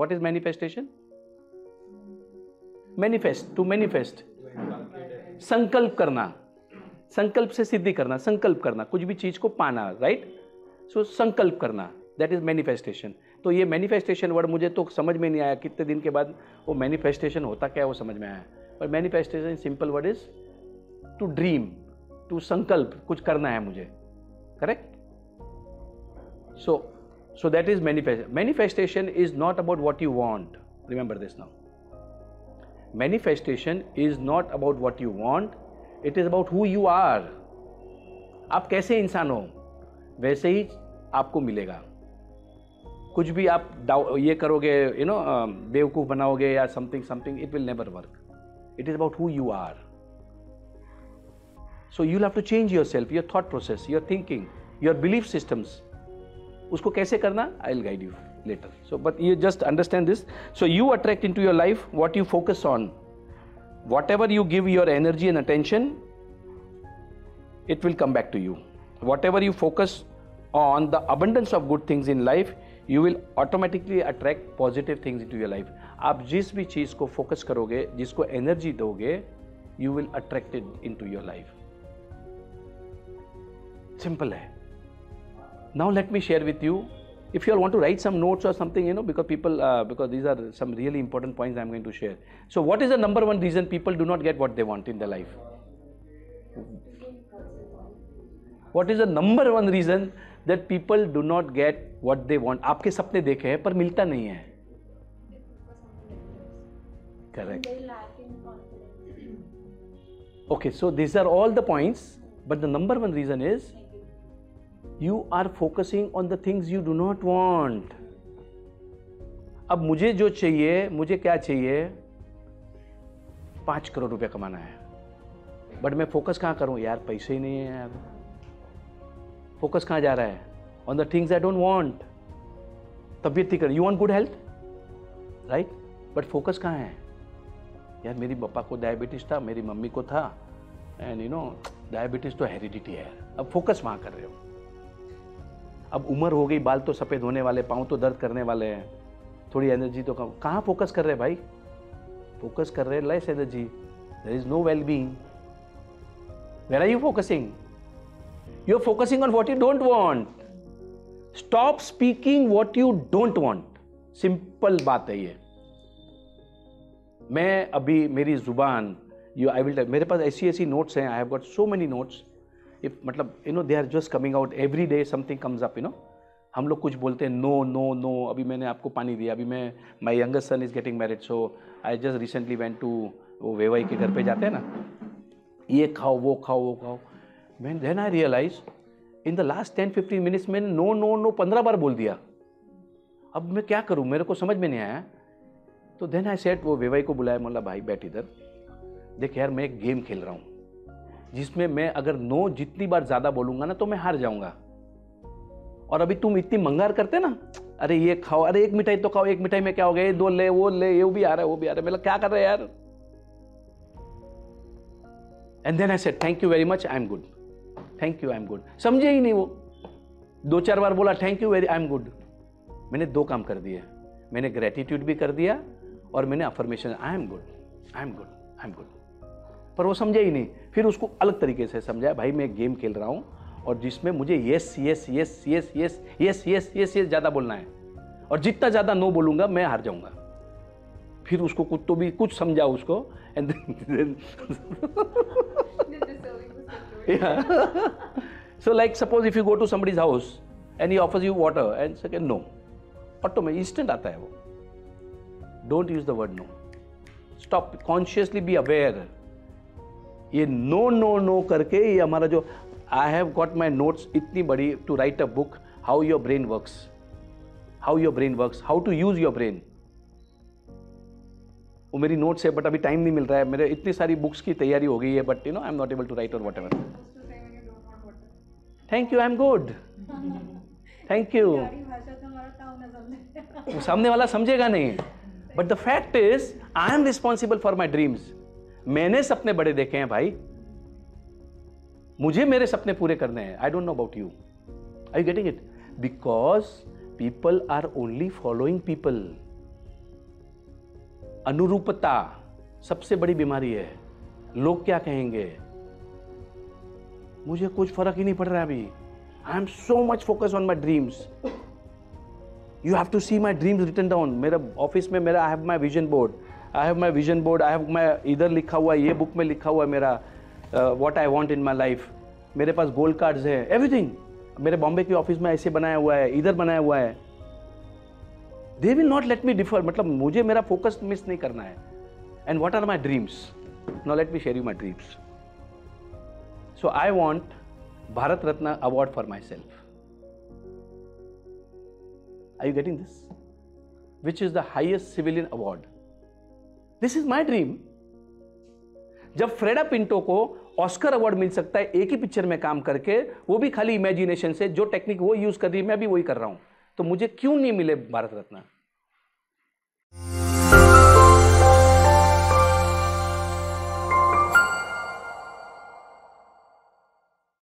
What is manifestation? Manifest, to manifest, संकल्प करना, संकल्प से सिद्धि करना, संकल्प करना, कुछ भी चीज को पाना, राइट? सो संकल्प करना, दैट इज मैनिफेस्टेशन. तो ये मैनिफेस्टेशन वर्ड मुझे तो समझ में नहीं आया, कितने दिन के बाद वो मैनिफेस्टेशन होता क्या है वो समझ में आया. पर manifestation simple word is to dream, to संकल्प, कुछ करना है मुझे, correct? So that is manifestation. Manifestation is not about what you want. Remember this now. Manifestation is not about what you want. It is about who you are. आप कैसे इंसान हो वैसे ही आपको मिलेगा. कुछ भी आप ये करोगे, बेवकूफ बनाओगे या something, it will never work. It is about who you are. So you'll have to change yourself, your thought process, your thinking, your belief systems. उसको कैसे करना? I'll guide you later. So, but you just understand this. So you attract into your life what you focus on. Whatever you give your energy and attention, it will come back to you. Whatever you focus on the abundance of good things in life, you will automatically attract positive things into your life. आप जिस भी चीज को focus करोगे, जिसको energy दोगे, you will attract it into your life. Simple है. Now let me share with you, if you all want to write some notes or something, because because these are some really important points I'm going to share. So what is the number one reason people do not get what they want in their life? What is the number one reason that people do not get what they want? आपके सपने देखे हैं पर मिलता नहीं है. Correct. Okay, so these are all the points, but the number one reason is you are focusing on the things you do not want. अब मुझे जो चाहिए, मुझे क्या चाहिए? 5 करोड़ रुपया कमाना है, बट मैं फोकस कहाँ करूं? यार पैसे ही नहीं है यार. फोकस कहाँ जा रहा है? On the things I don't want. तबीयत ठीक कर, you want good health, right? But focus कहाँ है? यार मेरी पापा को डायबिटीज था, मेरी मम्मी को था, एंड डायबिटीज तो हेरिडिटी है. अब फोकस वहाँ कर रहे हो. अब उम्र हो गई, बाल तो सफ़ेद होने वाले, पाँव तो दर्द करने वाले हैं, थोड़ी एनर्जी तो कम. कहाँ फोकस कर रहे हैं भाई? फोकस कर रहे हैं less energy. There is no well being. Where are you focusing? You are focusing on what you don't want. Stop speaking what you don't want. Simple बात है ये. मैं अभी मेरी जुबान, मेरे पास ऐसी नोट्स हैं. आई have got so many notes. If मतलब they are just coming out every day, something comes up. हम लोग कुछ बोलते हैं नो नो नो. अभी मैंने आपको पानी दिया. अभी मैं my youngest son is getting married, so I just recently went to, वो वेवाई के घर पे जाते हैं ना, ये खाओ वो खाओ वो खाओ. Then I realize in the last 10-15 minutes मैंने नो नो नो 15 बार बोल दिया. अब मैं क्या करूँ, मेरे को समझ में नहीं आया. तो देन आई सेड, वो वेवाई को बुलाया, बोला भाई बैठ इधर, देख यार मैं एक गेम खेल रहा हूँ जिसमें मैं अगर नो जितनी बार ज्यादा बोलूंगा ना तो मैं हार जाऊंगा. और अभी तुम इतनी मंगार करते ना, अरे ये खाओ, अरे एक मिठाई तो खाओ, एक मिठाई में क्या हो गया, ये 2 ले, वो ले, ये भी आ रहा है वो भी आ रहा है. मतलब क्या कर रहे हैं यार? And then I said thank you very much, I am good. Thank you, I am good. समझे ही नहीं वो. 2-4 बार बोला thank you very, I am good. मैंने 2 काम कर दिए. मैंने ग्रेटिट्यूड भी कर दिया और मैंने affirmation, I am good, I am good, I am good. पर वो समझा ही नहीं. फिर उसको अलग तरीके से समझाया, भाई मैं गेम खेल रहा हूँ और जिसमें मुझे yes yes yes yes yes yes yes yes yes ज़्यादा बोलना है, और जितना ज़्यादा नो बोलूँगा मैं हार जाऊँगा. फिर उसको कुछ तो भी कुछ समझा उसको. And so like suppose if you go to somebody's house and he offers you water and second no, automatic instant आता है वो. Don't use the word no. Stop, consciously be aware. ये नो नो नो करके ये हमारा जो, I have got my notes इतनी बड़ी to write a book, how your brain works, how your brain works, how to use your brain. वो मेरी notes है, बट अभी टाइम नहीं मिल रहा है. मेरे इतनी सारी बुक्स की तैयारी हो गई है, but I am not able to write और whatever. Thank you, I am good. Thank you. सामने वाला समझेगा नहीं, but the fact is I am responsible for my dreams. मैंने सपने बड़े देखे हैं भाई, मुझे मेरे सपने पूरे करने हैं. I don't know about you. Are you getting it? Because people are only following people. अनुरूपता सबसे बड़ी बीमारी है। लोग क्या कहेंगे, मुझे कुछ फर्क ही नहीं पड़ रहा है अभी। I am so much focus on my dreams. You have to see my dreams written down. मेरा ऑफिस में मेरा I have my vision board, I have my इधर लिखा हुआ है, ये बुक में लिखा हुआ है मेरा what I want in my life. मेरे पास गोल कार्ड्स है, एवरीथिंग। मेरे बॉम्बे के ऑफिस में ऐसे बनाया हुआ है, इधर बनाया हुआ है। They will not let me differ, मतलब मुझे मेरा फोकस मिस नहीं करना है। And what are my dreams? Now let me share you my dreams. So I want Bharat Ratna award for myself. Are you getting this? Which is the highest civilian award. This is my dream. जब फ्रेडा पिंटो को Oscar award मिल सकता है एक ही picture में काम करके, वो भी खाली इमेजिनेशन से, जो टेक्निक वो यूज कर रही है मैं भी वही कर रहा हूं, तो मुझे क्यों नहीं मिले भारत रत्न?